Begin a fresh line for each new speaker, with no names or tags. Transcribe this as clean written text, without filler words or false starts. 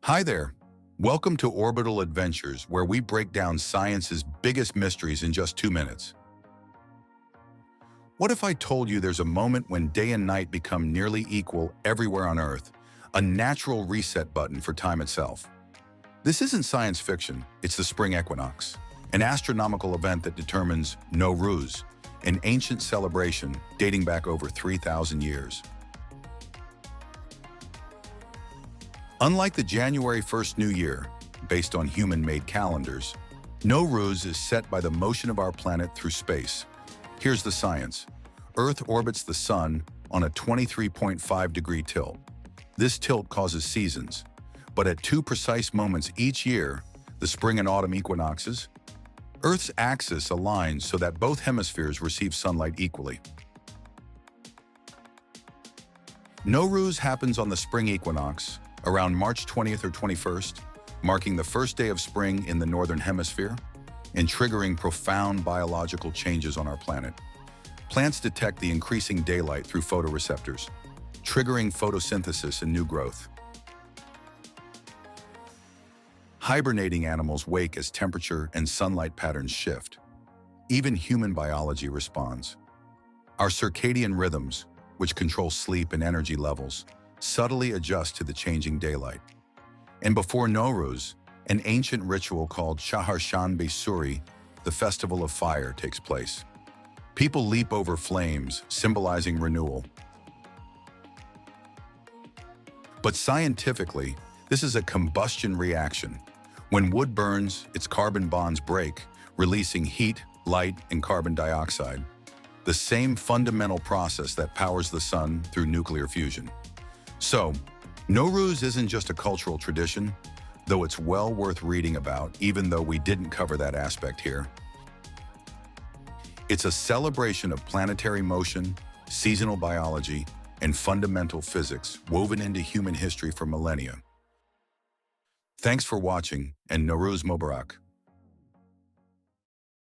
Hi there. Welcome to Orbital Adventures, where we break down science's biggest mysteries in just 2 minutes. What if I told you there's a moment when day and night become nearly equal everywhere on Earth, a natural reset button for time itself? This isn't science fiction, it's the spring equinox, an astronomical event that determines Nowruz, an ancient celebration dating back over 3,000 years. Unlike the January 1st New Year, based on human-made calendars, Nowruz is set by the motion of our planet through space. Here's the science. Earth orbits the Sun on a 23.5-degree tilt. This tilt causes seasons, but at two precise moments each year, the spring and autumn equinoxes, Earth's axis aligns so that both hemispheres receive sunlight equally. Nowruz happens on the spring equinox, around March 20th or 21st, marking the first day of spring in the Northern Hemisphere and triggering profound biological changes on our planet. Plants detect the increasing daylight through photoreceptors, triggering photosynthesis and new growth. Hibernating animals wake as temperature and sunlight patterns shift. Even human biology responds. Our circadian rhythms, which control sleep and energy levels, subtly adjust to the changing daylight. And before Nowruz, an ancient ritual called Suri, the festival of fire, takes place. People leap over flames, symbolizing renewal. But scientifically, this is a combustion reaction. When wood burns, its carbon bonds break, releasing heat, light, and carbon dioxide, the same fundamental process that powers the sun through nuclear fusion. So, Nowruz isn't just a cultural tradition, though it's well worth reading about, even though we didn't cover that aspect here. It's a celebration of planetary motion, seasonal biology, and fundamental physics woven into human history for millennia. Thanks for watching, and Nowruz Mubarak.